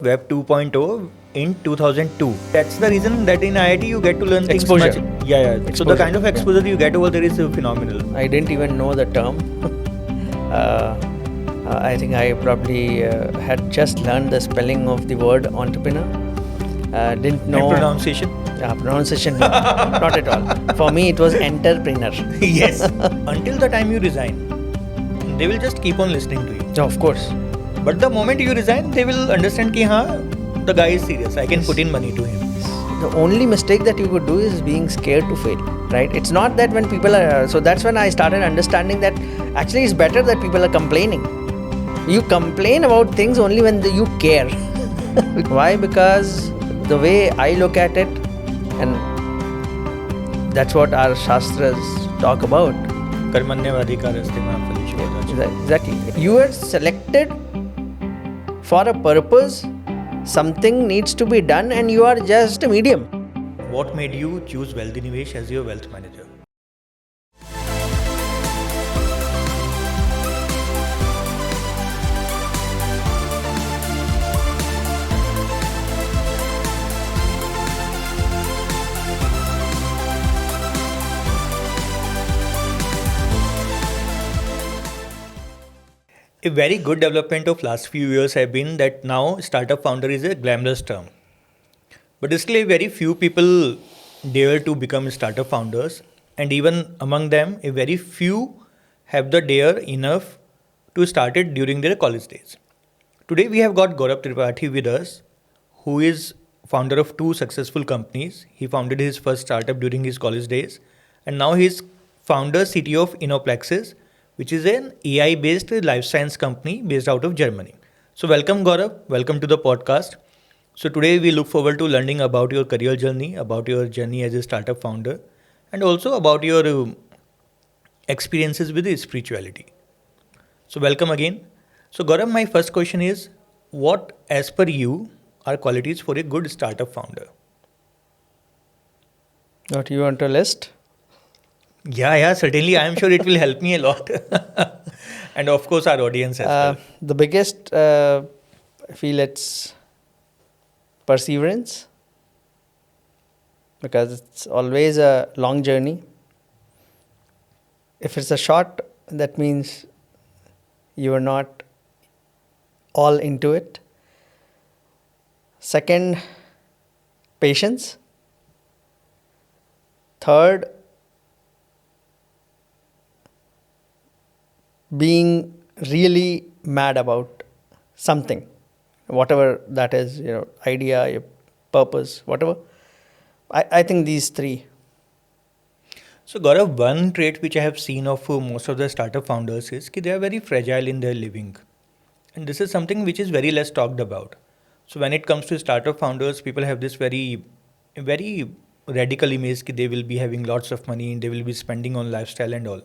Web 2.0 in 2002. That's the reason that in IIT you get to learn things Exposure. much. Yeah. So the Exposure, kind of yeah. exposure you get over there is phenomenal. I didn't even know the term. I think I probably had just learned the spelling of the word entrepreneur. Didn't know. And pronunciation? Pronunciation, no, not at all. For me, it was entrepreneur. Yes. Until the time you resign, they will just keep on listening to you. So, of course. But the moment you resign, they will understand कि हाँ, the guy is serious. I can put in money to him. The only mistake that you could do is being scared to fail, right? It's not that when people are... So that's when I started understanding that actually it's better that people are complaining. You complain about things only when you care. Why? Because the way I look at it, and that's what our Shastras talk about. कर्मण्यवादी का रास्ते में आप फलिश हो जाते हैं. Exactly. You are selected for a purpose. Something needs to be done and you are just a medium. What made you choose Wealthy Nivesh as your wealth manager? A very good development of last few years have been that now startup founder is a glamorous term. But still very few people dare to become startup founders, and even among them a very few have the dare enough to start it during their college days. Today we have got Gaurav Tripathi with us, who is founder of two successful companies. He founded his first startup during his college days, and now he is founder CTO of Innoplexus, which is an AI-based life science company based out of Germany. So welcome Gaurav, welcome to the podcast. So today we look forward to learning about your career journey, about your journey as a startup founder, and also about your experiences with spirituality. So welcome again. So Gaurav, my first question is, what as per you are qualities for a good startup founder? What you want to list? Yeah, certainly. I am sure it will help me a lot. And of course, our audience as well. The biggest, I feel it's perseverance, because it's always a long journey. If it's a short, that means you are not all into it. Second, patience. Third, being really mad about something, whatever that is, idea, your purpose, whatever. I think these three. So Gaurav, one trait which I have seen of most of the startup founders is that they are very fragile in their living. And this is something which is very less talked about. So when it comes to startup founders, people have this very radical image that they will be having lots of money and they will be spending on lifestyle and all.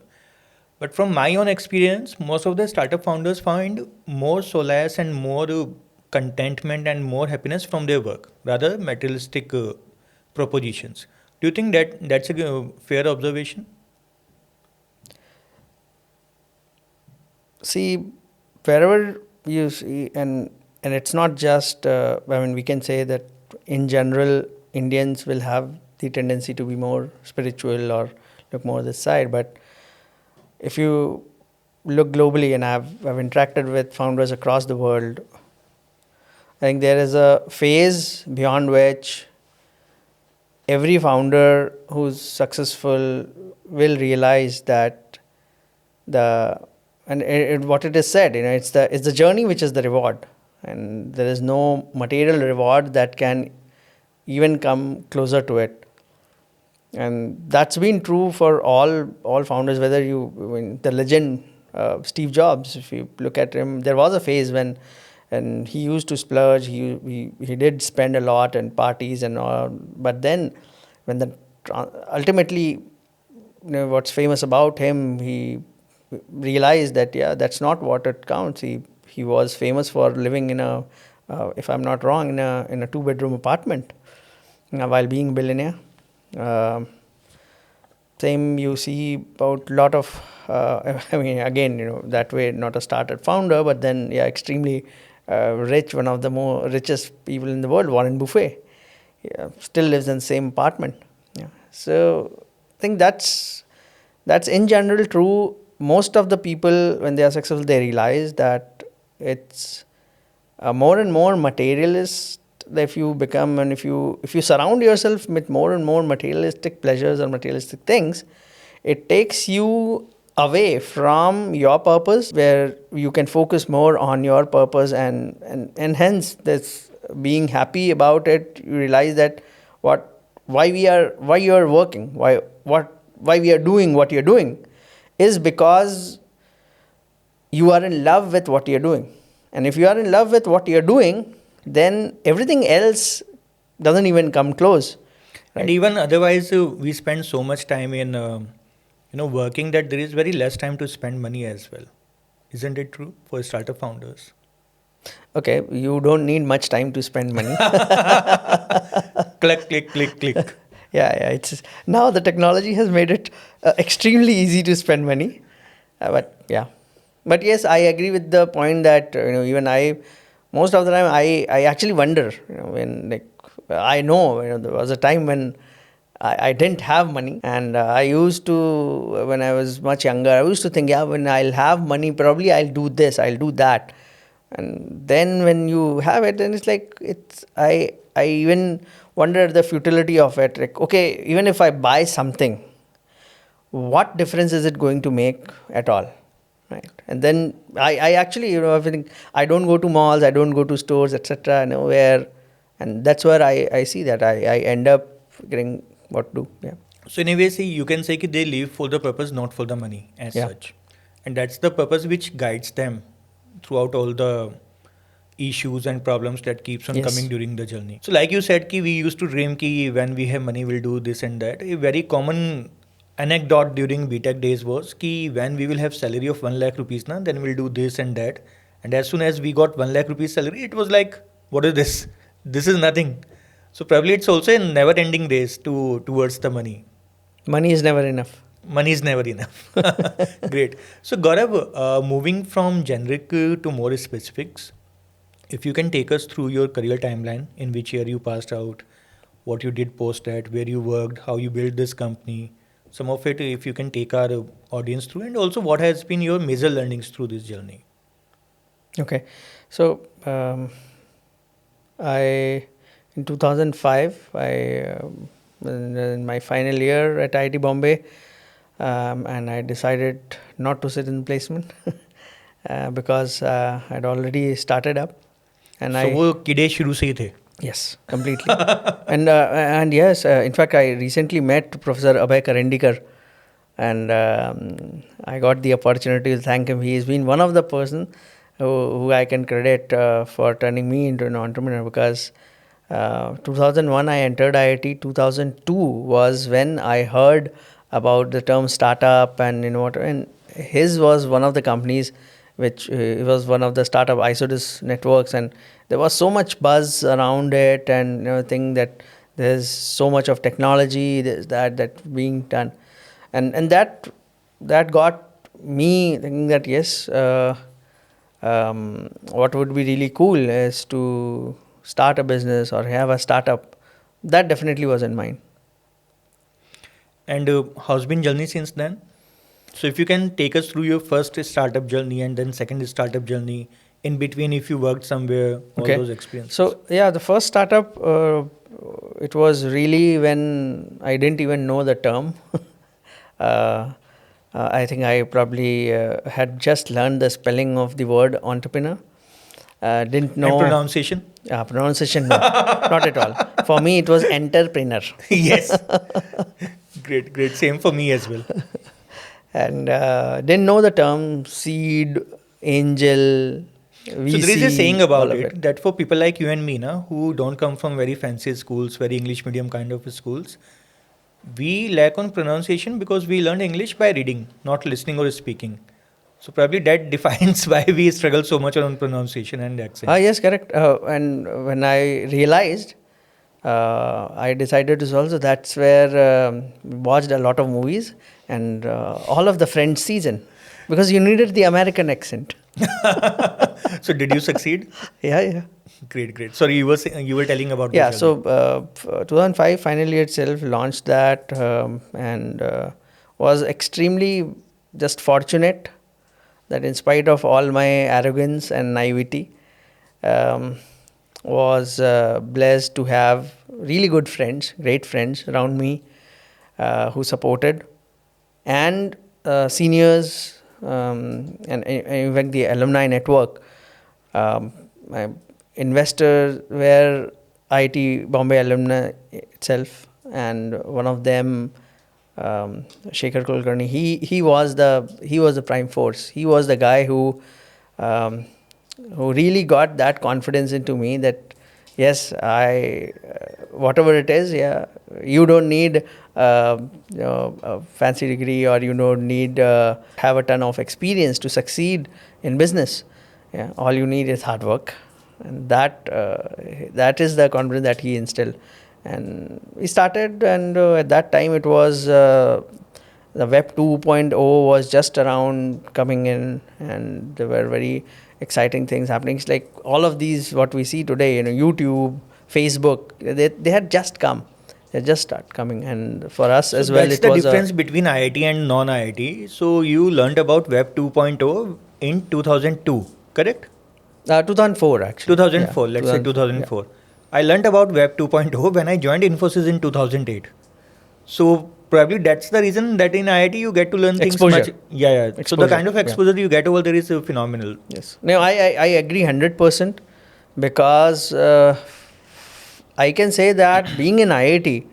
But from my own experience, most of the startup founders find more solace and more contentment and more happiness from their work, rather materialistic propositions. Do you think that that's a fair observation? See, wherever you see, and it's not just, we can say that in general, Indians will have the tendency to be more spiritual or look more this side. But if you look globally, and I've interacted with founders across the world, I think there is a phase beyond which every founder who's successful will realize that what it is said, it's the journey which is the reward, and there is no material reward that can even come closer to it. And that's been true for all founders, whether the legend Steve Jobs, if you look at him, there was a phase when and he used to splurge, he did spend a lot and parties and all, but then when ultimately, what's famous about him, he realized that that's not what it counts. He was famous for living in a if I'm not wrong, in a 2-bedroom apartment while being a billionaire. Same you see about a lot of again, that way, not a startup founder, but then extremely one of the more richest people in the world, Warren Buffett, still lives in the same apartment. Yeah. So I think that's in general true. Most of the people, when they are successful, they realize that it's more and more materialist. If you become, and if you surround yourself with more and more materialistic pleasures or materialistic things, it takes you away from your purpose, where you can focus more on your purpose, and hence this being happy about it. You realize that why you are working, why we are doing what you're doing, is because you are in love with what you're doing. And if you are in love with what you're doing, then everything else doesn't even come close. And Right? even otherwise, we spend so much time in working that there is very less time to spend money as well. Isn't it true for startup founders? Okay, you don't need much time to spend money. Click, click, click, click. Yeah, it's now the technology has made it extremely easy to spend money. But yes, I agree with the point that even I, most of the time, I actually wonder, when, like, I know, there was a time when I didn't have money, and I used to, when I was much younger, I used to think, yeah, when I'll have money, probably I'll do this, I'll do that. And then when you have it, then it's like, I even wonder at the futility of it. Like, okay, even if I buy something, what difference is it going to make at all? Right? And then I actually, I think I don't go to malls, I don't go to stores, etc. Where, and that's where I see that I end up getting what to do. Yeah. So in a way, see, you can say that they live for the purpose, not for the money as Yeah. such. And that's the purpose which guides them throughout all the issues and problems that keeps on Yes. coming during the journey. So like you said, we used to dream when we have money, we'll do this and that. A very common anecdote during BTech days was when we will have salary of 1 lakh rupees, then we'll do this and that. And as soon as we got 1 lakh rupees salary, it was like, what is this? This is nothing. So probably it's also a never-ending race towards the money. Money is never enough. Money is never enough. Great. So Gaurav, moving from generic to more specifics, if you can take us through your career timeline, in which year you passed out, what you did post at, where you worked, how you built this company, some of it, if you can take our audience through, and also what has been your major learnings through this journey. Okay, so in 2005, in my final year at IIT Bombay, and I decided not to sit in placement because I'd already started up. And So वो किडे शुरू से ही थे. Yes, completely. and yes, in fact, I recently met Professor Abhay Karendikar, and I got the opportunity to thank him. He has been one of the person who I can credit for turning me into an entrepreneur, because 2001 I entered IIT. 2002 was when I heard about the term startup, and and his was one of the companies which was one of the startup Isodis networks, and there was so much buzz around it, and think that there's so much of technology that being done, and that got me thinking that yes, what would be really cool is to start a business or have a startup. That definitely was in mind. And how's been journey since then? So if you can take us through your first startup journey and then second startup journey, in between if you worked somewhere, all those experiences. So yeah, the first startup, it was really when I didn't even know the term. I think I probably had just learned the spelling of the word entrepreneur. Didn't know. And pronunciation? Pronunciation, no, not at all. For me, it was entrepreneur. Yes. Great. Same for me as well. And didn't know the term seed, angel, VC. So there is a saying about it that for people like you and me, who don't come from very fancy schools, very English medium kind of schools, we lack on pronunciation because we learned English by reading, not listening or speaking. So probably that defines why we struggle so much on pronunciation and accent. Yes, correct. And when I realized, I decided to solve. So that's where watched a lot of movies and all of the French season, because you needed the American accent. So did you succeed? Yeah. Great, great. Sorry, you were telling about Yeah, the so journey. 2005 finally itself launched that, and was extremely just fortunate that in spite of all my arrogance and naivety, um, was blessed to have really good friends, great friends around me, who supported, and seniors, and even the alumni network. My investors were IIT Bombay alumni itself, and one of them, Shekhar Kulkarni, he was the prime force. He was the guy um, who really got that confidence into me that yes, I whatever it is, yeah, you don't need a fancy degree, or you don't need have a ton of experience to succeed in business. Yeah, all you need is hard work, and that is the confidence that he instilled. And we started, and at that time it was the web 2.0 was just around coming in, and there were very exciting things happening. It's like all of these what we see today, YouTube, Facebook, they had just come, they just start coming, and for us So as well that's it the was a difference between IIT and non-IIT. So you learned about Web 2.0 in 2002, correct? 2004 actually. Yeah, 2004, let's say 2004. Yeah. 2004. I learned about Web 2.0 when I joined Infosys in 2008. So probably that's the reason that in IIT you get to learn things much. Exposure. Yeah, yeah. So the Exposure. kind of Yeah. exposure you get over there is phenomenal. Yes. No, I agree 100%, because I can say that being in IIT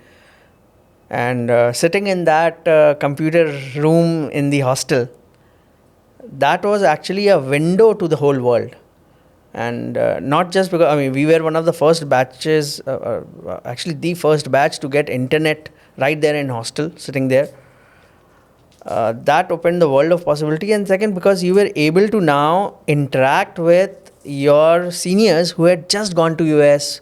and sitting in that computer room in the hostel, that was actually a window to the whole world. And not just because, I mean, we were one of the first batches, actually the first batch to get internet right there in hostel, sitting there. That opened the world of possibility. And second, because you were able to now interact with your seniors who had just gone to US,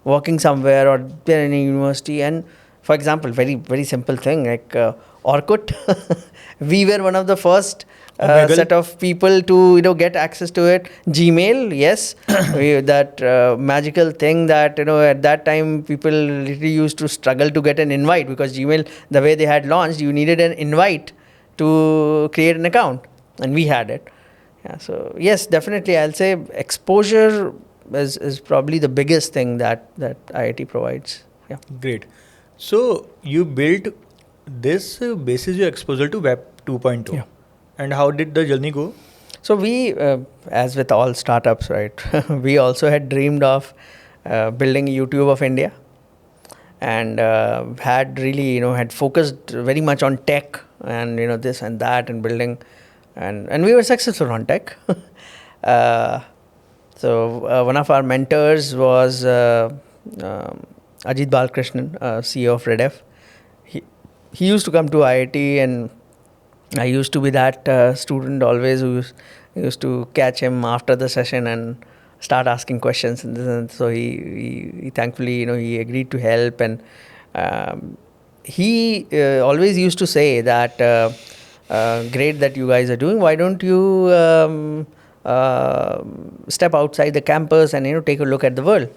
working somewhere, or they're in a university. And for example, very very simple thing like Orkut, we were one of the first Omegle. set of people to get access to it. Gmail, yes, that magical thing that at that time people literally used to struggle to get an invite, because Gmail, the way they had launched, you needed an invite to create an account, and we had it. Yeah, so yes, definitely, I'll say exposure is probably the biggest thing that IIT provides. Yeah. Great. So you built this basis your exposure to Web 2.0. Yeah. And how did the journey go? So we, as with all startups, right, we also had dreamed of building YouTube of India, and had really, had focused very much on tech, and this and that, and building, and we were successful on tech. uh, so one of our mentors was Ajit Balkrishnan, CEO of Redef. He used to come to IIT, and I used to be that student always who used to catch him after the session and start asking questions. And so he thankfully, he agreed to help. And he always used to say that, great that you guys are doing. Why don't you step outside the campus and, take a look at the world?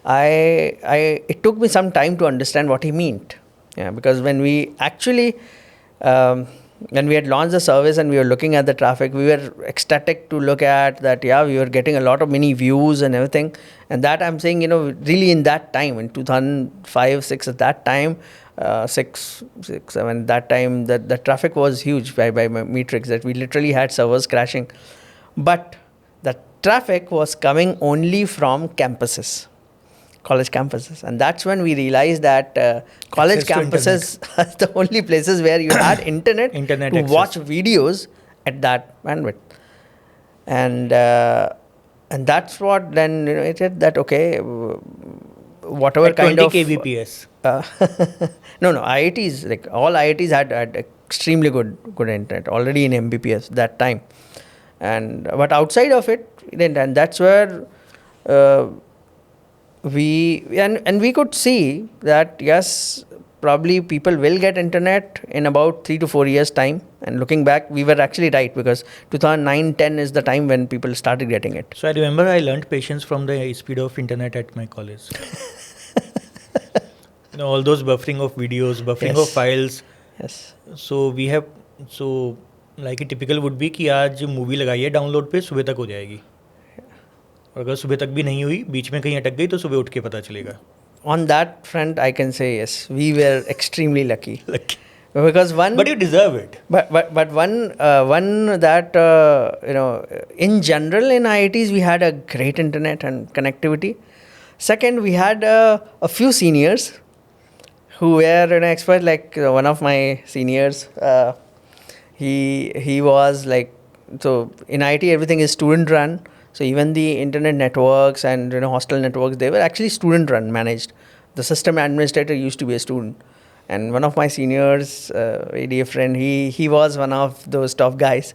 It took me some time to understand what he meant. Yeah, because when we actually, when we had launched the service and we were looking at the traffic, we were ecstatic to look at that. Yeah, we were getting a lot of mini views and everything. And that I'm saying, really in that time, in 2005, 6, at that time, 6, 7, that time, the traffic was huge by my metrics, that we literally had servers crashing. But the traffic was coming only from campuses, college campuses, and that's when we realized that college Access to campuses are the only places where you had internet, Internet to access. watch videos at that bandwidth. And that's what then it said that, okay, whatever At kind 20 of kbps. uh, no, IITs, like all IITs had extremely good internet already in Mbps that time, but outside of it, and that's where we could see that yes, probably people will get internet in about 3 to 4 years time. And looking back, we were actually right, because 2009-10 is the time when people started getting it. So I remember I learned patience from the speed of internet at my college. All those buffering of videos, buffering of Yes. files. Yes. So we have, so like a typical would be कि आज movie लगाइए download पे, सुबह तक हो जाएगी, और अगर सुबह तक भी नहीं हुई, बीच में कहीं अटक गई, तो सुबह उठ के पता चलेगा. On that front, I can say yes, we were extremely lucky. Lucky. Because one, But you deserve it. but one that in general in IITs we had a great internet and connectivity. Second, we had a few seniors who were an expert. Like one of my seniors, he was like, so in IIT everything is student run. So even the internet networks and hostel networks, they were actually student run, managed. The system administrator used to be a student. And one of my seniors, a dear friend, he was one of those top guys.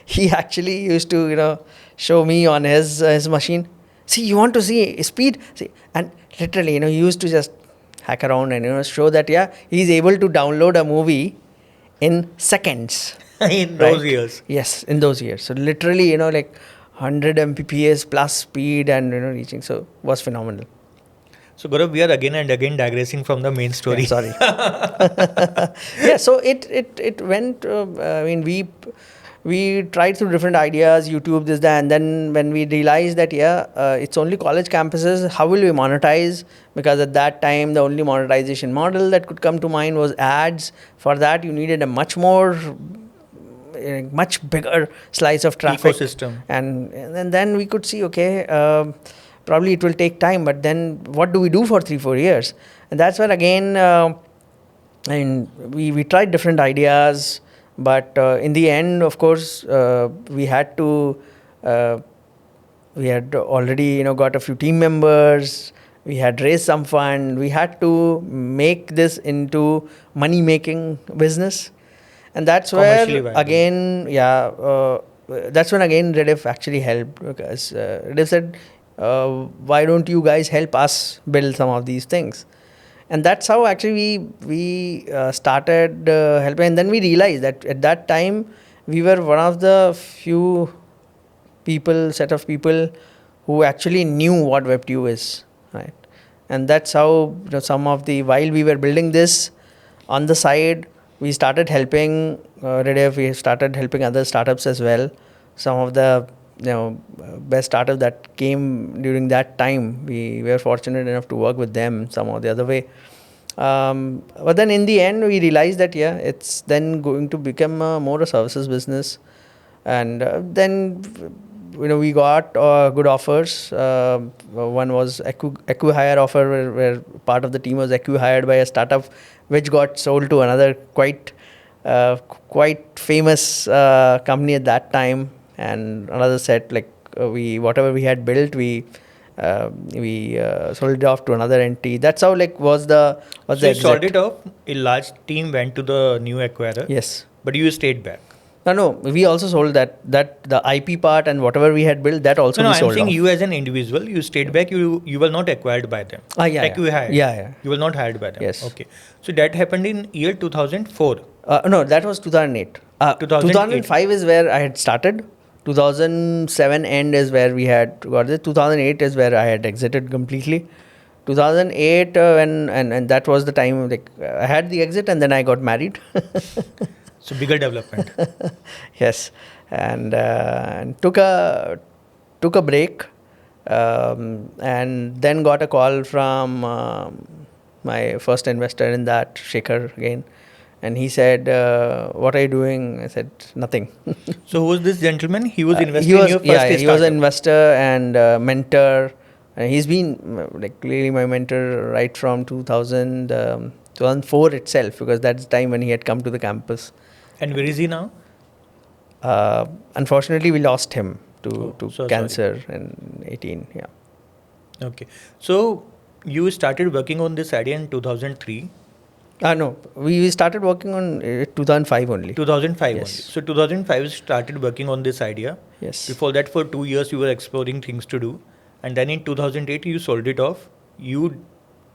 He actually used to show me on his machine. See, you want to see speed? See, and literally, he used to just hack around and show that he's able to download a movie in seconds. In those years. Yes, in those years. So literally, like 100 Mbps plus speed and reaching. So was phenomenal. So Gaurav, we are again and again digressing from the main story. Yeah, sorry. Yeah, so it went. I mean, we tried through different ideas, YouTube, this, that, and then when we realized that it's only college campuses, how will we monetize? Because at that time, the only monetization model that could come to mind was ads. For that, you needed a much bigger slice of traffic. Ecosystem. And then we could see, okay, probably it will take time, but then what do we do for 3-4 years? And that's where again, and we tried different ideas, but in the end, of course, we had already got a few team members. We had raised some fund. We had to make this into money making business, and that's where again, that's when again Rediff actually helped, because Rediff said, why don't you guys help us build some of these things? And that's how actually we started helping. And then we realized that at that time we were one of the few set of people who actually knew what Web2 is, right? And that's how while we were building this on the side, we started helping Rediff. We started helping other startups as well. Some of the best startups that came during that time, we were fortunate enough to work with them some or the other way. But then in the end, we realized that it's then going to become more a services business. And then we got good offers. One was acqui-hire offer, where part of the team was acqui-hired by a startup which got sold to another quite famous company at that time. And another set, like whatever we had built, we sold it off to another entity. That's how was the you sold it off. A large team went to the new acquirer. Yes, but you stayed back. No, we also sold that the IP part and whatever we had built, that also we sold off. I'm saying you as an individual, you stayed back. You were not acquired by them. Yeah. You were not hired by them. Yes. Okay. So that happened in year 2004. No, that was 2008. 2005 is where I had started. 2007 end is where we had got it. 2008 is where I had exited completely. 2008 and that was the time I had the exit, and then I got married. So bigger development. Yes, and took a break, and then got a call from my first investor in that, Shekhar again. And he said, what are you doing? I said, nothing. So who was this gentleman? He was investing in your first startup. He was an investor and mentor. And he's been clearly my mentor right from 2004 itself, because that's the time when he had come to the campus. And where is he now? Unfortunately, we lost him to cancer sorry. in 18. Yeah. Okay. So you started working on this idea in 2003. No, we started working on 2005 only. 2005 Yes. only. So 2005 you started working on this idea. Yes. Before that, for 2 years you were exploring things to do, and then in 2008 you sold it off. You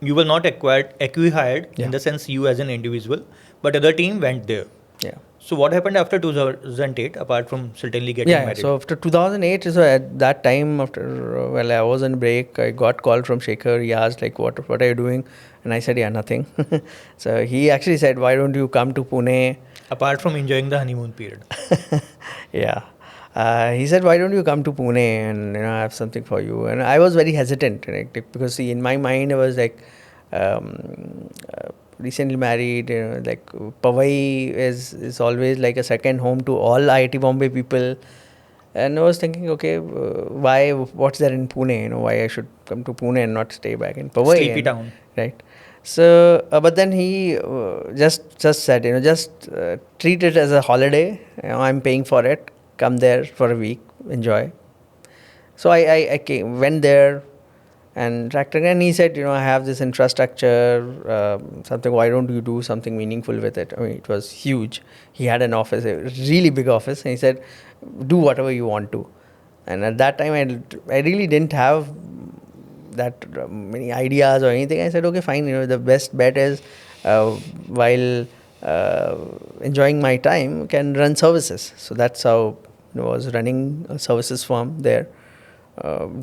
you were not acquired Yeah. in the sense you as an individual, but other team went there. Yeah. So what happened after 2008 apart from certainly getting Yeah, married? so after 2008, so at that time, after well, I was on break. I got call from Shekhar. He asked like, "What are you doing?" And I said, "Yeah, nothing." So he actually said, "Why don't you come to Pune?" Apart from enjoying the honeymoon period. Yeah, he said, "Why don't you come to Pune and I have something for you?" And I was very hesitant, right? Because see, in my mind, I was like, recently married. Like Powai is always like a second home to all IIT Bombay people. And I was thinking, okay, why? What's there in Pune? Why I should come to Pune and not stay back in Powai? Sleepy town. Right. So, but then he just said, just treat it as a holiday. I'm paying for it. Come there for a week, enjoy. So I went there and tractor, and he said, I have this infrastructure, something. Why don't you do something meaningful with it? I mean, it was huge. He had an office, a really big office, and he said, do whatever you want to. And at that time, I really didn't have that many ideas or anything. I said, okay, fine. The best bet is while enjoying my time, can run services. So that's how I was running a services firm there.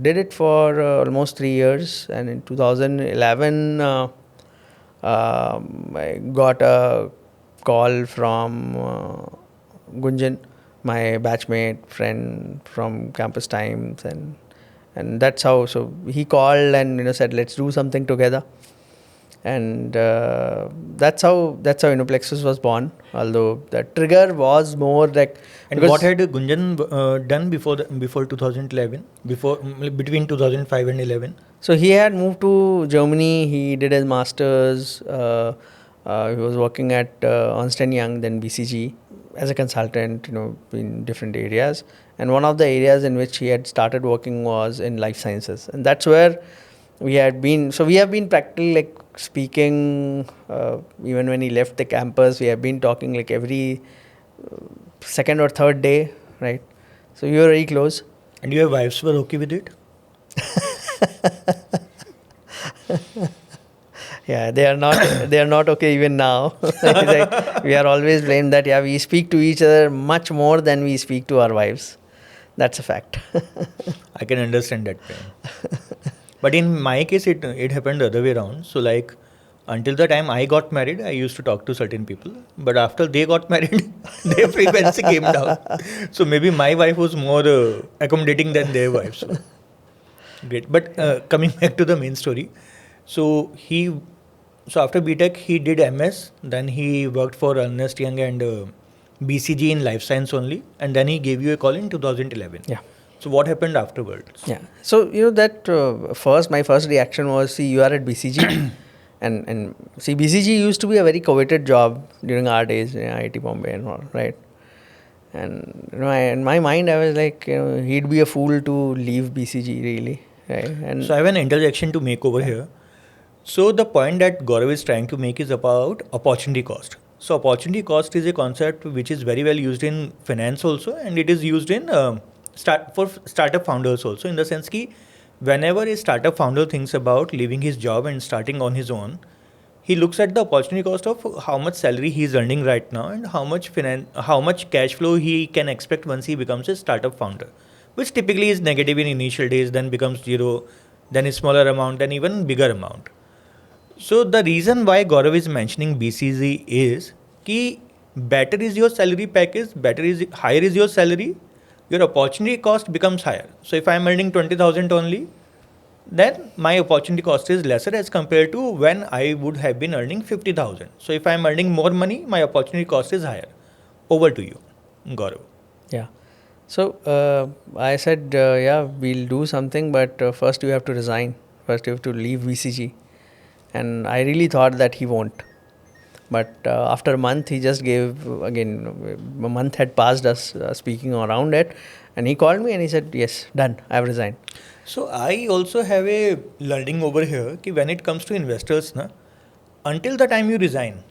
Did it for almost 3 years, and in 2011, I got a call from Gunjan, my batchmate friend from campus times, and that's how. So he called and said, let's do something together, and that's how Innoplexus was born. Although the trigger was more like. And what had Gunjan done before 2011? Between 2005 and 11? So he had moved to Germany. He did his masters. He was working at Ernst & Young, then BCG, as a consultant, in different areas. And one of the areas in which he had started working was in life sciences, and that's where we had been. So we have been practically like speaking. Even when he left the campus, we have been talking like every second or third day, right? So we were very close. And your wives were okay with it? Yeah, they are not. They are not okay even now. Like, we are always blamed that we speak to each other much more than we speak to our wives. That's a fact. I can understand that pain. But in my case, it happened the other way around. So like, until the time I got married, I used to talk to certain people. But after they got married, their frequency came down. So maybe my wife was more accommodating than their wives. So. Great. But coming back to the main story. So after BTech, he did MS. Then he worked for Ernst Young and BCG in life science only. And then he gave you a call in 2011. Yeah. So what happened afterwards? Yeah. So that my first reaction was, see, you are at BCG, and see, BCG used to be a very coveted job during our days in IIT Bombay and all, right? And in my mind, I was like, he'd be a fool to leave BCG, really, right? And so I have an interjection to make over here. So the point that Gaurav is trying to make is about opportunity cost. So opportunity cost is a concept which is very well used in finance also, and it is used in for startup founders also, in the sense that whenever a startup founder thinks about leaving his job and starting on his own, he looks at the opportunity cost of how much salary he is earning right now and how much cash flow he can expect once he becomes a startup founder, which typically is negative in initial days, then becomes zero, then a smaller amount, then even bigger amount. So the reason why Gaurav is mentioning BCG is कि better is your salary package, higher is your salary, your opportunity cost becomes higher. So if I am earning 20,000 only, then my opportunity cost is lesser as compared to when I would have been earning 50,000. So if I am earning more money, my opportunity cost is higher. Over to you, Gaurav. Yeah. So I said, we'll do something, but first you have to resign. First you have to leave BCG. And I really thought that he won't. But after a month, he just gave, again, a month had passed us speaking around it. And he called me and he said, yes, done, I have resigned. So I also have a learning over here कि when it comes to investors, until the time you resign,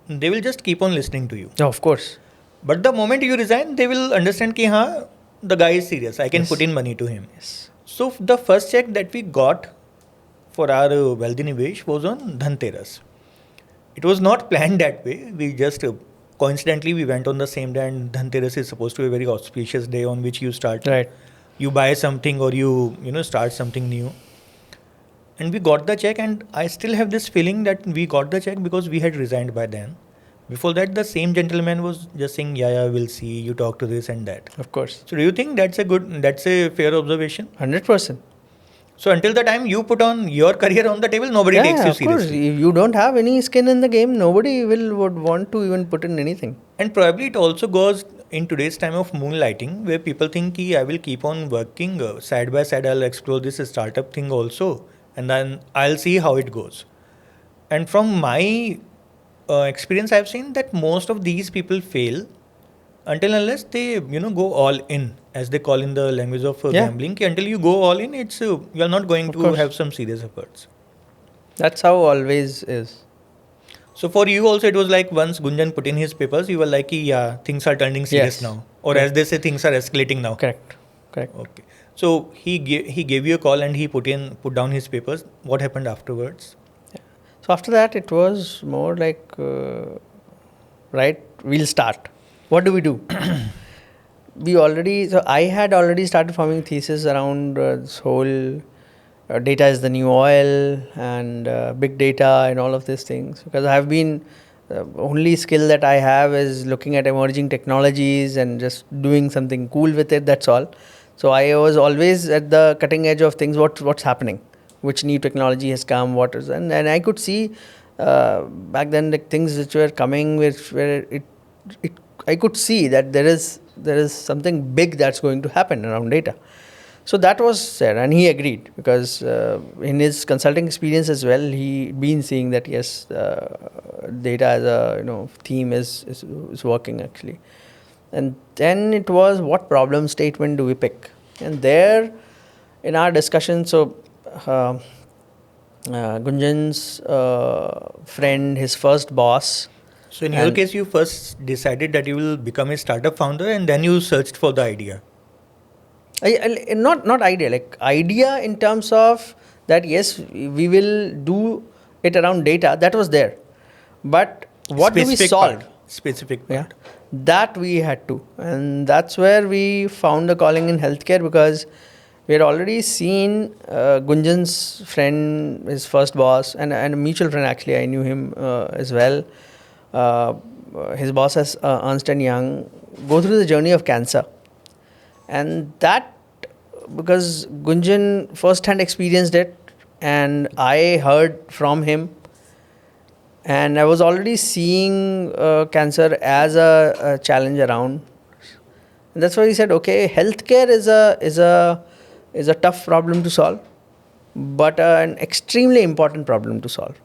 they will just keep on listening to you. No, of course. But the moment you resign, they will understand that the guy is serious. I can put in money to him. Yes. So the first check that we got for our Wealthy Nivesh was on Dhanteras. It was not planned that way. We just coincidentally we went on the same day, and Dhanteras is supposed to be a very auspicious day on which you start, Right. you buy something or you start something new. And we got the check, and I still have this feeling that we got the check because we had resigned by then. Before that, the same gentleman was just saying, yeah, we'll see. You talk to this and that. Of course. So, do you think that's a fair observation? 100%. So, until the time you put on your career on the table, nobody takes you Of course. seriously. If you don't have any skin in the game, nobody would want to even put in anything. And probably it also goes in today's time of moonlighting, where people think, I will keep on working side by side. I'll explore this startup thing also, and then I'll see how it goes. And from my experience, I've seen that most of these people fail until unless they go all in, as they call in the language of gambling. Until you go all in, it's you're not going Of to course. have some serious efforts. That's how always is. So for you also, it was like once Gunjan put in his papers, you were like, yeah, things are turning serious Yes. now, or as they say, things are escalating now. Correct. Okay. So he gave you a call and he put down his papers. What happened afterwards? So after that, it was more like, right, we'll start. What do we do? I had already started forming thesis around this whole data is the new oil and big data and all of these things. Because I have been, only skill that I have is looking at emerging technologies and just doing something cool with it, that's all. So I was always at the cutting edge of things, what's happening, which new technology has come, what is, and I could see back then the things which were coming, where I could see that there is something big that's going to happen around data. So that was said, and he agreed because in his consulting experience as well, he been seeing that yes, data as a theme is working actually. And then it was, what problem statement do we pick? And there, in our discussion, so Gunjan's friend, his first boss. So in your case, you first decided that you will become a startup founder, and then you searched for the idea. Not idea, like idea in terms of that yes, we will do it around data, that was there, but what do we solve? Specific part. Yeah, that we had to, and that's where we found a calling in healthcare, because we had already seen Gunjan's friend, his first boss, and a mutual friend actually, I knew him as well. His boss as Ernst & Young go through the journey of cancer. And that, because Gunjan first-hand experienced it, and I heard from him, and I was already seeing cancer as a challenge around. And that's why he said, okay, healthcare is a tough problem to solve, but an extremely important problem to solve.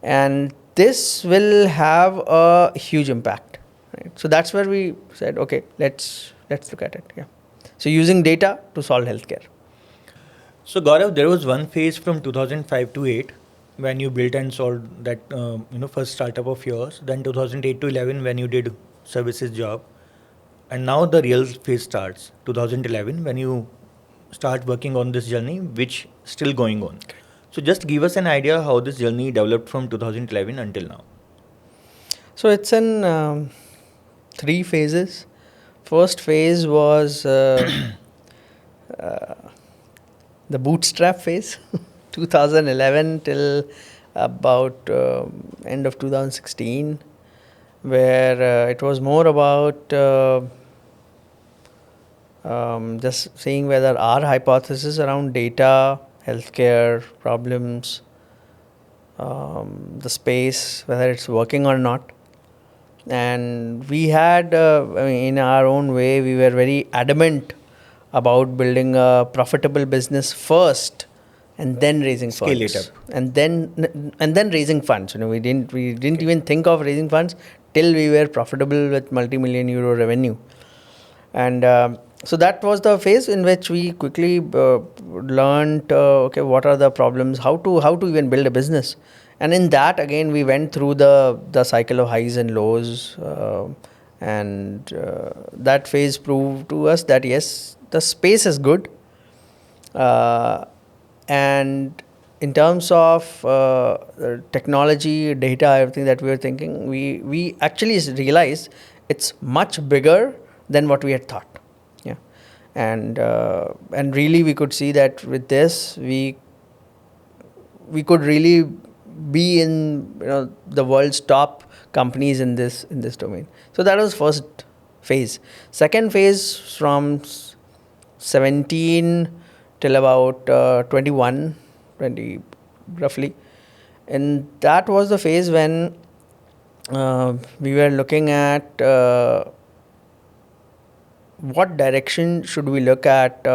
And this will have a huge impact. Right? So that's where we said, okay, let's look at it. Yeah. So using data to solve healthcare. So Gaurav, there was one phase from 2005 to 8 when you built and sold that first startup of yours. Then 2008 to 11 when you did services job, and now the real phase starts 2011 when you start working on this journey, which still going on. So just give us an idea how this journey developed from 2011 until now. So it's in 3 phases. First phase was the bootstrap phase, 2011 till about end of 2016, where it was more about just seeing whether our hypothesis around data, healthcare problems, the space, whether it's working or not. And we had, in our own way, we were very adamant about building a profitable business first, and then raising funds. Scale it up. And then raising funds. We didn't even think of raising funds till we were profitable with multi-million euro revenue. And so that was the phase in which we quickly learned, okay, what are the problems, how to even build a business. And in that, again, we went through the cycle of highs and lows, and that phase proved to us that yes, the space is good, and in terms of technology, data, everything that we were thinking, we actually realized it's much bigger than what we had thought. Yeah, and really we could see that with this we could really be in the world's top companies in this domain. So that was first phase. Second phase from 17 till about 21, 20 roughly, and that was the phase when we were looking at what direction should we look at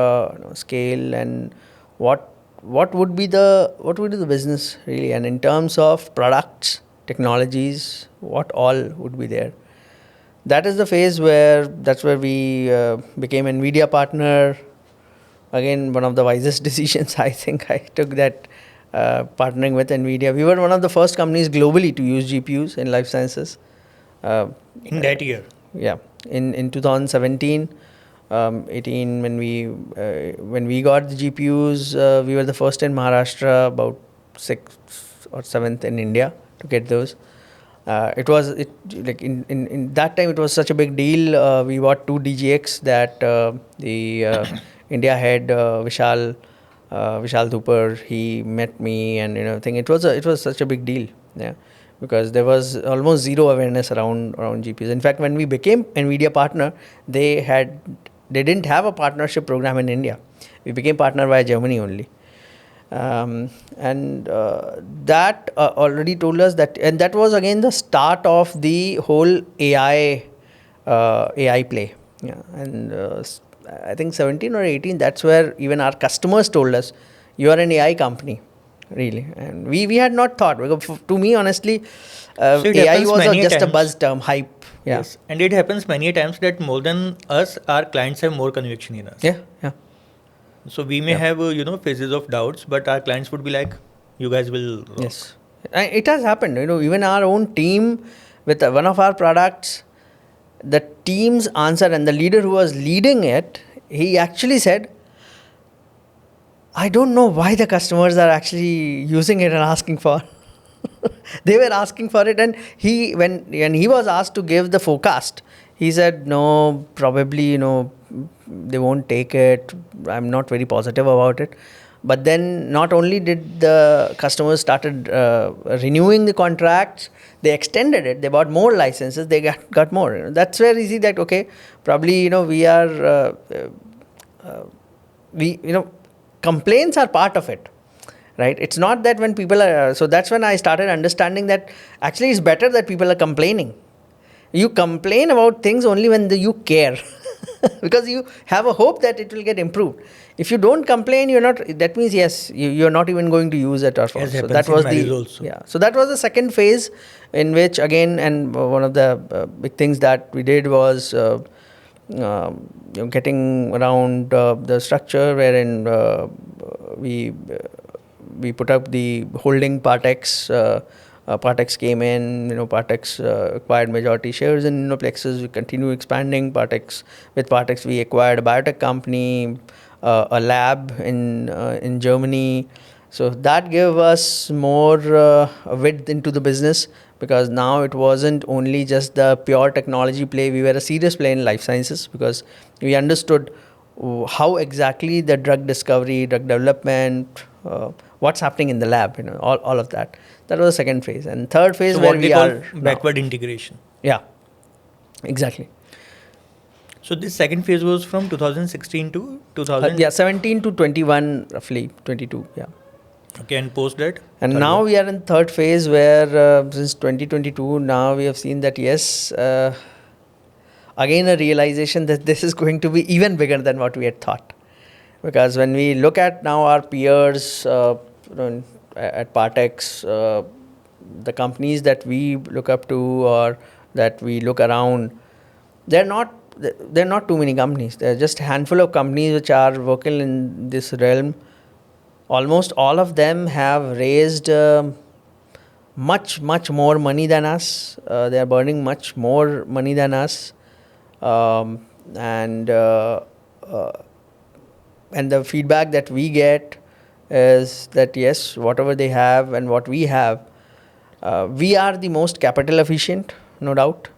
scale, and what would be the business really, and in terms of products, technologies, what all would be there. That is the phase that's where we became NVIDIA partner. Again, one of the wisest decisions I think I took, that partnering with NVIDIA. We were one of the first companies globally to use GPUs in life sciences. In that year? Yeah, in 2017, 18, when we got the GPUs, we were the first in Maharashtra, about 6th or 7th in India to get those. In that time it was such a big deal. We bought 2 DGX that the India head Vishal Thupar, he met me, and everything. It was such a big deal. Yeah, because there was almost zero awareness around GPUs. In fact, when we became NVIDIA partner, they didn't have a partnership program in India. We became partner via Germany only. And that already told us that, and that was again the start of the whole AI play. Yeah, and I think 17 or 18, that's where even our customers told us, you are an AI company, really. And we had not thought, because to me, honestly, So AI was just a times. buzz term, hype. Yeah. Yes, and it happens many times that more than us, our clients have more conviction in us. Yeah, yeah. So we may have phases of doubts, but our clients would be like, "You guys will rock." Yes, it has happened. Even our own team with one of our products, the team's answer, and the leader who was leading it, he actually said, "I don't know why the customers are actually using it and asking for." They were asking for it, and when he was asked to give the forecast, he said, "No, probably they won't take it. I'm not very positive about it." But then not only did the customers started renewing the contracts, they extended it. They bought more licenses. They got more. That's where you see that, okay, probably we are complaints are part of it. Right? It's not that when people are, so that's when I started understanding that actually it's better that people are complaining. You complain about things only when you care, because you have a hope that it will get improved. If you don't complain, you're not. That means yes, you're not even going to use it at all. As So happens that in was marriage also. yeah. So that was the second phase, in which again, and one of the big things that we did was getting around the structure wherein we put up the holding Partex. Partex came in, Partex acquired majority shares in Innoplexus. We continue expanding With Partex, we acquired a biotech company, a lab in Germany. So that gave us more width into the business, because now it wasn't only just the pure technology play. We were a serious play in life sciences, because we understood how exactly the drug discovery, drug development, what's happening in the lab, all of that. That was the second phase. And third phase, So where what they we call are backward now. integration. Yeah, exactly. So this second phase was from 2016 to 2000. 17 to 21, roughly 22. Yeah. Okay, and post that. And third now one. we are in third phase, where since 2022, now we have seen that yes, again a realization that this is going to be even bigger than what we had thought. Because when we look at now our peers at Partex, the companies that we look up to or that we look around, they're not too many companies. There are just a handful of companies which are working in this realm. Almost all of them have raised much more money than us. They are burning much more money than us, and the feedback that we get is that yes, whatever they have and what we have, we are the most capital efficient, no doubt,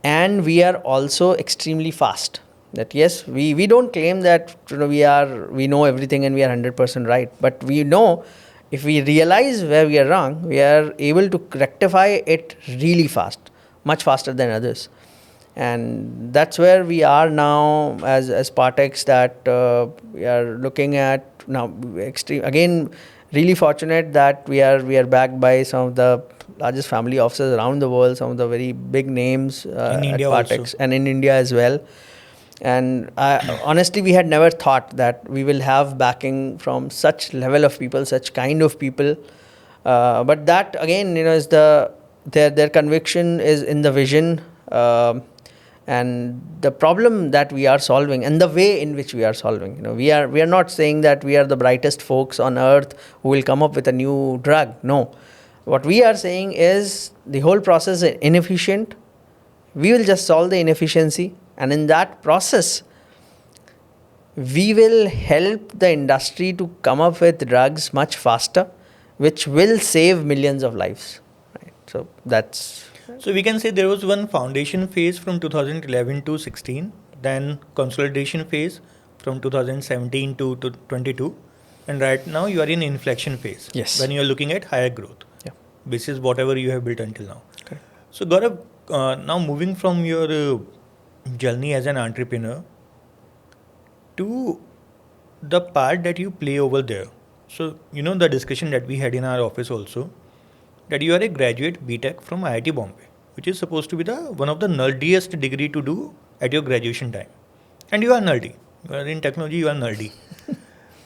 and we are also extremely fast. That yes, we don't claim that we know everything and we are 100% right, but we know if we realize where we are wrong, we are able to rectify it really fast, much faster than others. And that's where we are now as Partex, that we are looking at now. Extreme again, really fortunate that we are backed by some of the largest family offices around the world, some of the very big names In at India Partex also. and in India as well. And honestly, we had never thought that we will have backing from such level of people, such kind of people. But that again, is their conviction is in the vision, and the problem that we are solving and the way in which we are solving. We are not saying that we are the brightest folks on earth who will come up with a new drug. No, what we are saying is the whole process is inefficient. We will just solve the inefficiency, and in that process, we will help the industry to come up with drugs much faster, which will save millions of lives. Right? So that's. So we can say there was one foundation phase from 2011 to 16, then consolidation phase from 2017 to 22, and right now you are in inflection phase. Yes. When you are looking at higher growth. Yeah. This is whatever you have built until now. Okay. So Gaurav, now moving from your journey as an entrepreneur to the part that you play over there. So the discussion that we had in our office also, that you are a graduate BTech from IIT Bombay, which is supposed to be the one of the nerdiest degree to do at your graduation time. And you are nerdy. You are in technology, you are nerdy.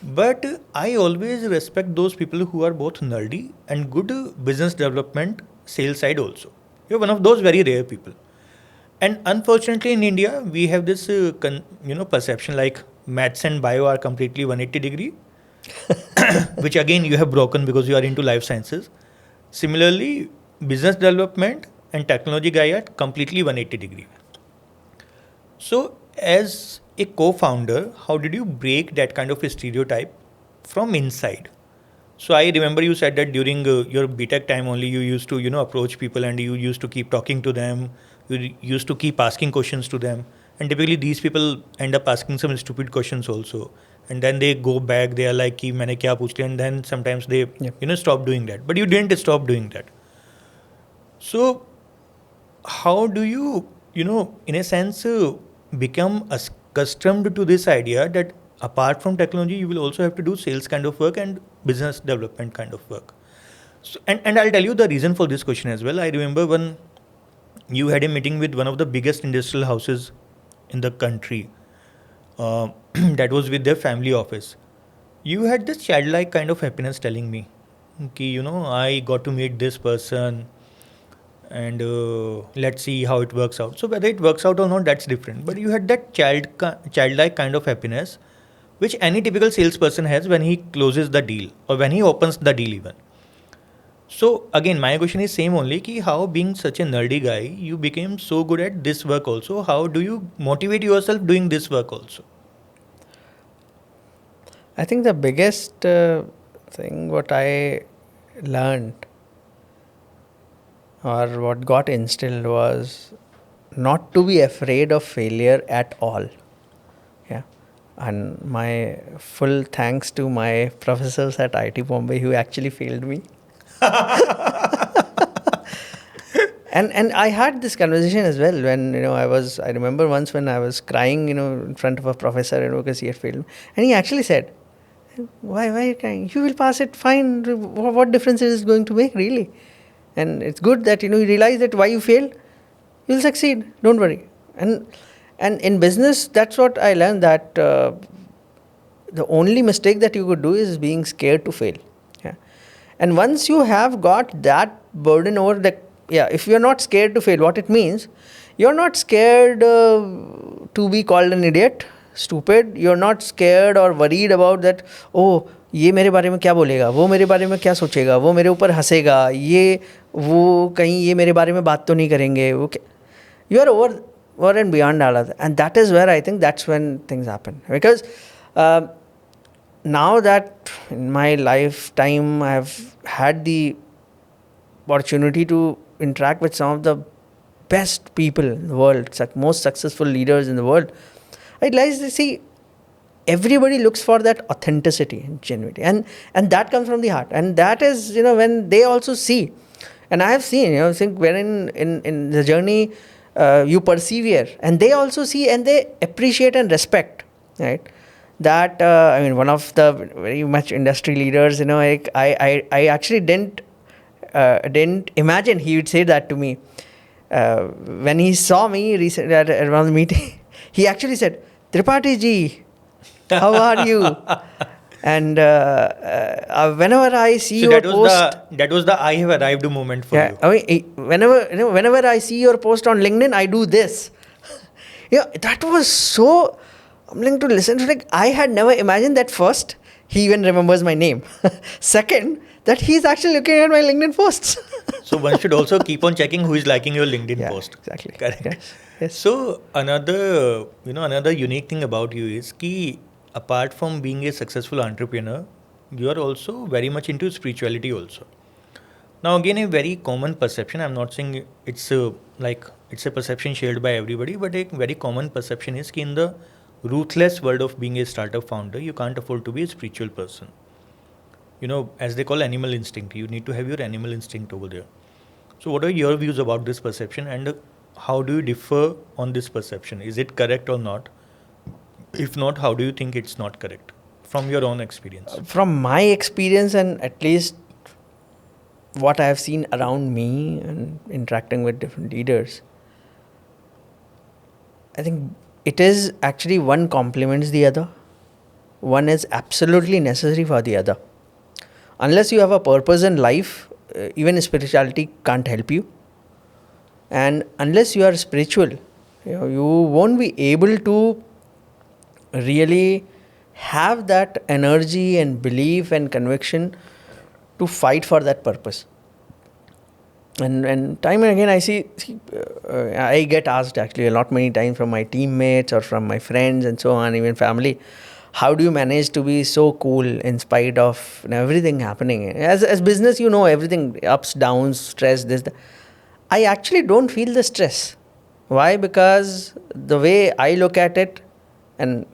But I always respect those people who are both nerdy and good business development sales side also. You're one of those very rare people. And unfortunately in India, we have this perception like maths and bio are completely 180 degree, which again you have broken because you are into life sciences. Similarly, business development and technology guy are completely 180 degree. So as a co-founder, how did you break that kind of a stereotype from inside? So I remember you said that during your BTech time only you used to approach people and you used to keep talking to them. You used to keep asking questions to them, and typically these people end up asking some stupid questions also, and then they go back. They are like, "Ki maine kya pooch liya?" And then sometimes they stop doing that. But you didn't stop doing that. So how do you in a sense become accustomed to this idea that apart from technology you will also have to do sales kind of work and business development kind of work? So, and I'll tell you the reason for this question as well. I remember when you had a meeting with one of the biggest industrial houses in the country, that was with their family office. You had this childlike kind of happiness telling me ki, I got to meet this person and let's see how it works out. So whether it works out or not, that's different. But you had that childlike kind of happiness which any typical salesperson has when he closes the deal or when he opens the deal even. So again, my question is same only, ki how being such a nerdy guy, you became so good at this work also. How do you motivate yourself doing this work also? I think the biggest thing what I learned or what got instilled was not to be afraid of failure at all. Yeah. And my full thanks to my professors at IIT Bombay who actually failed me. And I had this conversation as well when I remember once when I was crying in front of a professor because he had failed me, and he actually said, why are you crying? You will pass it, fine. What difference is it going to make really? And it's good that you realize that why you failed, you'll succeed, don't worry. And in business, that's what I learned, that the only mistake that you could do is being scared to fail. Yeah. And once you have got that burden over that, if you're not scared to fail, what it means, you're not scared to be called an idiot, stupid. You're not scared or worried about that, oh, ये मेरे बारे में क्या बोलेगा, वो मेरे बारे में क्या सोचेगा, वो मेरे ऊपर हंसेगा, ये वो कहीं ये मेरे बारे में बात तो नहीं करेंगे, वो you are over and beyond all of that. And that is where I think that's when things happen. Because now that in my lifetime I have had the opportunity to interact with some of the best people in the world, most successful leaders in the world, I realized to see everybody looks for that authenticity and genuinity, and that comes from the heart, and that is, when they also see, and I have seen, think when in the journey you persevere, and they also see and they appreciate and respect, right? That I mean, one of the very much industry leaders, I actually didn't imagine he would say that to me. When he saw me recently at one of the meeting, he actually said, "Tripathi ji, how are you?" And whenever I see So your post, that was the I have arrived moment for yeah, you. I mean, whenever I see your post on LinkedIn, I do this. Yeah, that was so humbling to listen to. Like, I had never imagined that. First, he even remembers my name. Second, that he's actually looking at my LinkedIn posts. So one should also keep on checking who is liking your LinkedIn Yeah, post. exactly. Correct. Yes. So another unique thing about you is ki apart from being a successful entrepreneur, you are also very much into spirituality also. Now again, a very common perception. I'm not saying it's it's a perception shared by everybody, but a very common perception is ki in the ruthless world of being a startup founder, you can't afford to be a spiritual person. As they call animal instinct, you need to have your animal instinct over there. So what are your views about this perception, and how do you differ on this perception? Is it correct or not? If not, how do you think it's not correct from your own experience? From my experience, and at least what I have seen around me and interacting with different leaders, I think it is actually one complements the other. One is absolutely necessary for the other. Unless you have a purpose in life, even spirituality can't help you. And unless you are spiritual, you won't be able to really have that energy and belief and conviction to fight for that purpose. And time and again I get asked actually a lot many times from my teammates or from my friends and so on, even family, how do you manage to be so cool in spite of everything happening? As business, everything, ups, downs, stress, this, that. I actually don't feel the stress. Why? Because the way I look at it, and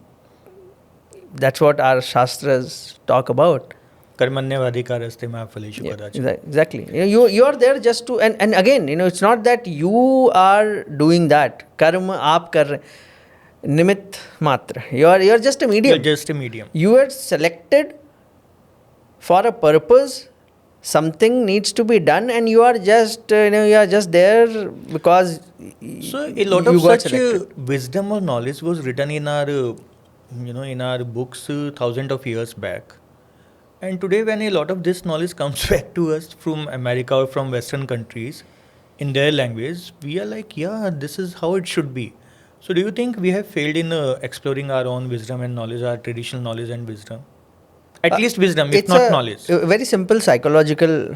that's what our shastras talk about. Karmanyavadhikaraste ma phaleshu kadachit. Exactly. You are there just to, and again, it's not that you are doing that. Karma aap kar rahe. Nimit matra. You're just a medium. You're just a medium. You are selected for a purpose. Something needs to be done, and you are just there because So a lot of such wisdom or knowledge was written in our books thousands of years back. And today, when a lot of this knowledge comes back to us from America or from Western countries in their language, we are like, yeah, this is how it should be. So, do you think we have failed in exploring our own wisdom and knowledge, our traditional knowledge and wisdom? At least wisdom, if not knowledge. A very simple psychological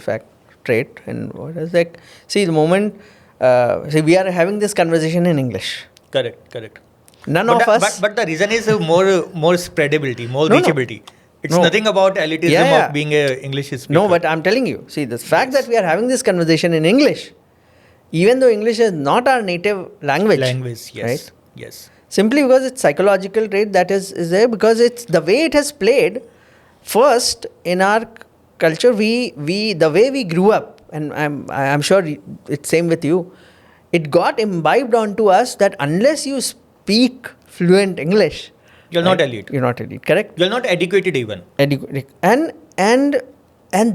trait. And what is like, see, the moment, we are having this conversation in English. Correct. None of us. But the reason is more spreadability, more reachability. It's nothing about elitism of being a English speaker. No, but I'm telling you, see, the fact that we are having this conversation in English, even though English is not our native language. Yes. Right? Yes. Simply because it's psychological trait that is there, because it's the way it has played. First, in our culture, the way we grew up, and I'm sure it's same with you, it got imbibed onto us that unless you speak fluent English, you're not elite. You're not elite, correct? You're not educated even. And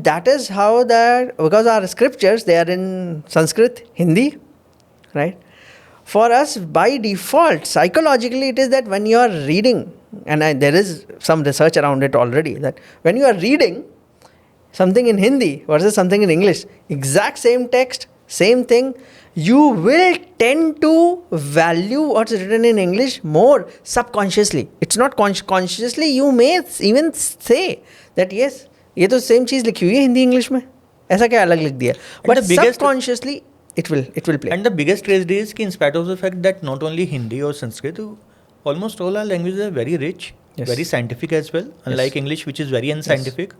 that is how that, because our scriptures, they are in Sanskrit, Hindi, right? For us, by default, psychologically, it is that when you are reading, and there is some research around it already, that when you are reading something in Hindi versus something in English, exact same text, same thing, you will tend to value what's written in English more subconsciously. It's not consciously. You may even say that yes, ये तो same चीज लिखी हुई है Hindi English में, ऐसा क्या अलग लिख दिया? But subconsciously it will play. And the biggest tragedy is in spite of the fact that not only Hindi or Sanskrit, almost all our languages are very rich. Yes. very scientific as well. Unlike English, which is very unscientific.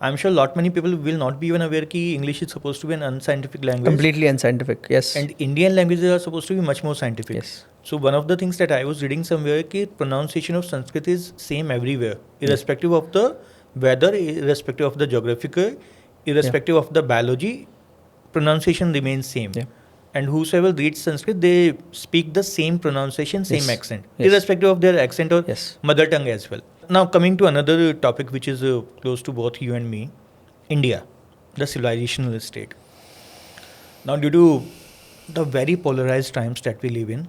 I'm sure lot many people will not be even aware that English is supposed to be an unscientific language. Completely unscientific. Yes. And Indian languages are supposed to be much more scientific. Yes. So one of the things that I was reading somewhere that pronunciation of Sanskrit is same everywhere, irrespective of the weather, irrespective of the geographical, irrespective of the biology, pronunciation remains same. Yeah. And whosoever reads Sanskrit, they speak the same pronunciation, same Yes. accent, Yes. irrespective of their accent or Yes. mother tongue as well. Now coming to another topic which is close to both you and me, India, the civilizational state. Now due to the very polarized times that we live in,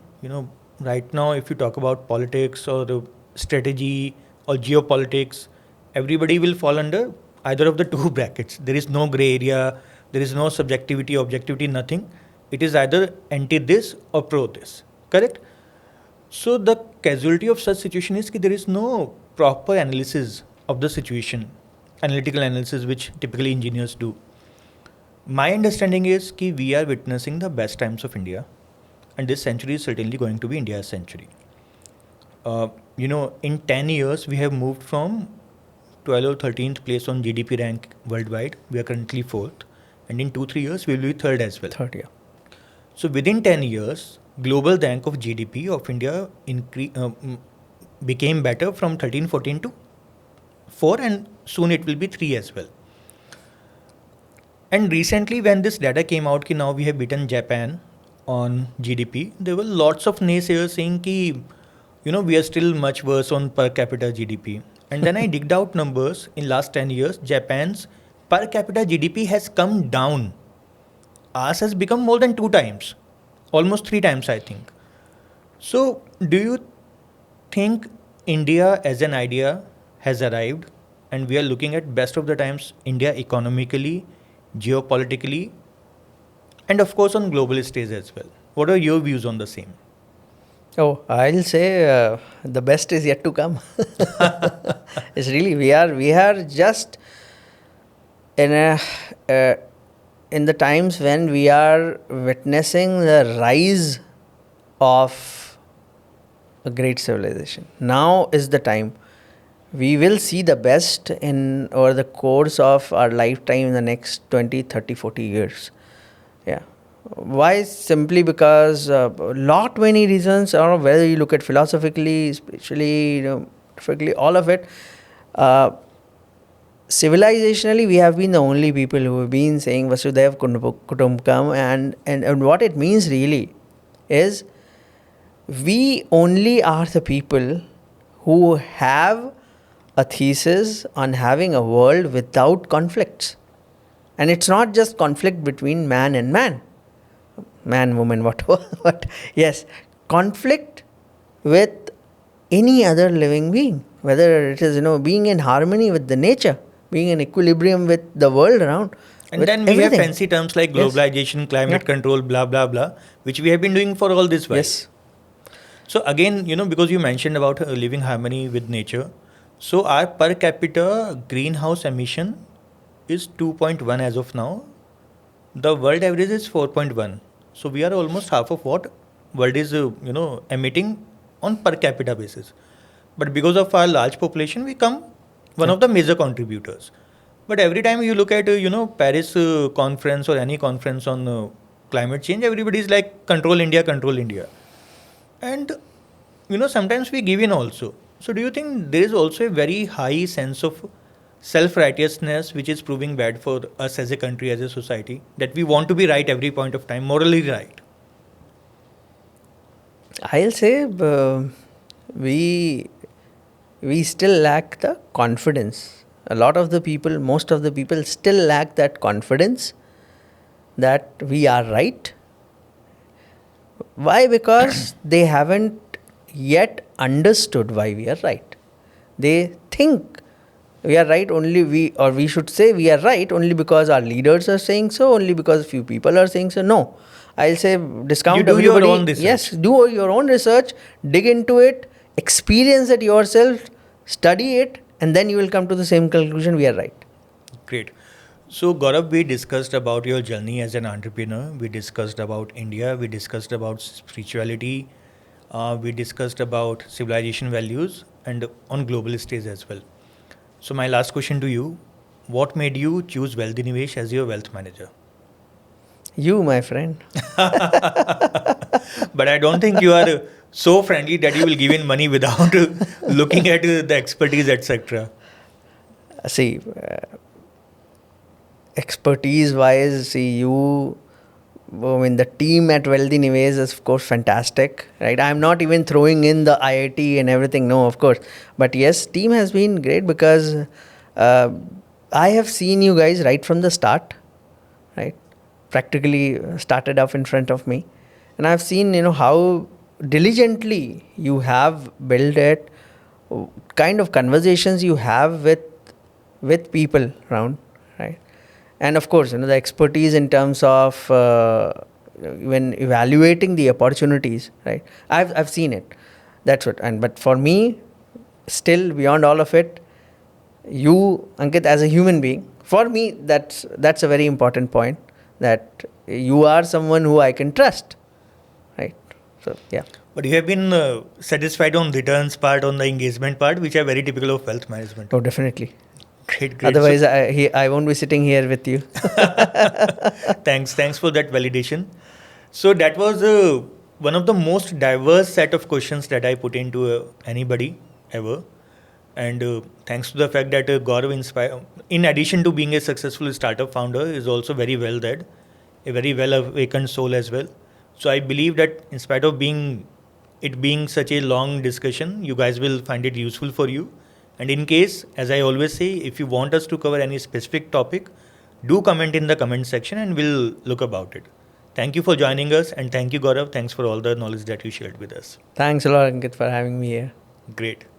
right now if you talk about politics or the strategy or geopolitics, everybody will fall under either of the two brackets. There is no gray area, there is no subjectivity, objectivity, nothing. It is either anti this or pro this. Correct? So the casualty of such situation is that there is no proper analysis of the situation, analytical analysis which typically engineers do. My understanding is that we are witnessing the best times of India, and this century is certainly going to be India's century. In 10 years, we have moved from 12th or 13th place on GDP rank worldwide. We are currently 4th, and in 2-3 years, we will be 3rd as well. Third year. So within 10 years, global rank of GDP of India became better from 13-14 to 4, and soon it will be 3 as well. And recently when this data came out that now we have beaten Japan on GDP, there were lots of naysayers saying that we are still much worse on per capita GDP. And then I digged out numbers in last 10 years, Japan's per capita GDP has come down. Ours has become more than 2 times, almost 3 times I think. So do you think India as an idea has arrived and we are looking at best of the times India economically, geopolitically, and of course on global stage as well? What are your views on the same? Oh, I'll say the best is yet to come. It's really we are just in the times when we are witnessing the rise of a great civilization. Now is the time. We will see the best in over the course of our lifetime in the next 20, 30, 40 years. Yeah. Why? Simply because lot many reasons, or whether you look at philosophically, spiritually, perfectly, all of it. Civilizationally, we have been the only people who have been saying Vasudhaiva Kutumbakam, and what it means really is we only are the people who have a thesis on having a world without conflicts. And it's not just conflict between man and man, woman, whatever, but yes, conflict with any other living being, whether it is, being in harmony with the nature, being in equilibrium with the world around. And then we have fancy terms like globalization, climate control, blah, blah, blah, which we have been doing for all this while. Yes. So again, because you mentioned about living harmony with nature. So our per capita greenhouse emission is 2.1 as of now. The world average is 4.1. So we are almost half of what world is, emitting on per capita basis. But because of our large population, we come one of the major contributors. But every time you look at, Paris conference or any conference on climate change, everybody is like, control India, control India. And, sometimes we give in also. So do you think there is also a very high sense of self-righteousness which is proving bad for us as a country, as a society, that we want to be right every point of time, morally right? I'll say we still lack the confidence. Most of the people still lack that confidence that we are right. Why? Because they haven't yet understood why we are right. They think we are right only we should say we are right only because our leaders are saying so, only because few people are saying so. No. I'll say discount you do everybody. Your own research. Yes, do your own research, dig into it, experience it yourself, study it, and then you will come to the same conclusion, we are right. Great. So Gaurav, we discussed about your journey as an entrepreneur. We discussed about India. We discussed about spirituality. We discussed about civilization values. and on global stage as well. So my last question to you, what made you choose Wealthy Nivesh as your wealth manager? You, my friend. But I don't think you are so friendly that you will give in money without looking at the expertise, etc. See, expertise wise, see, I mean, the team at Wealthy Nivesh is, of course, fantastic, right? I'm not even throwing in the IIT and everything, no, of course. But yes, team has been great because I have seen you guys right from the start, right? Practically started off in front of me. And I've seen, how diligently you have built it, kind of conversations you have with people around, right? And of course, the expertise in terms of when evaluating the opportunities, right? I've seen it. That's what. And but for me, still beyond all of it, you, Ankit, as a human being, for me, that's a very important point. That you are someone who I can trust, right? So yeah. But you have been satisfied on returns part, on the engagement part, which are very typical of wealth management. Oh, definitely. Great, great. Otherwise, I won't be sitting here with you. Thanks for that validation. So that was one of the most diverse set of questions that I put into anybody ever. And thanks to the fact that Gaurav in addition to being a successful startup founder, is also very well read, a very well awakened soul as well. So I believe that in spite of it being such a long discussion, you guys will find it useful for you. And in case, as I always say, if you want us to cover any specific topic, do comment in the comment section and we'll look about it. Thank you for joining us, and thank you, Gaurav. Thanks for all the knowledge that you shared with us. Thanks a lot, Ankit, for having me here. Great.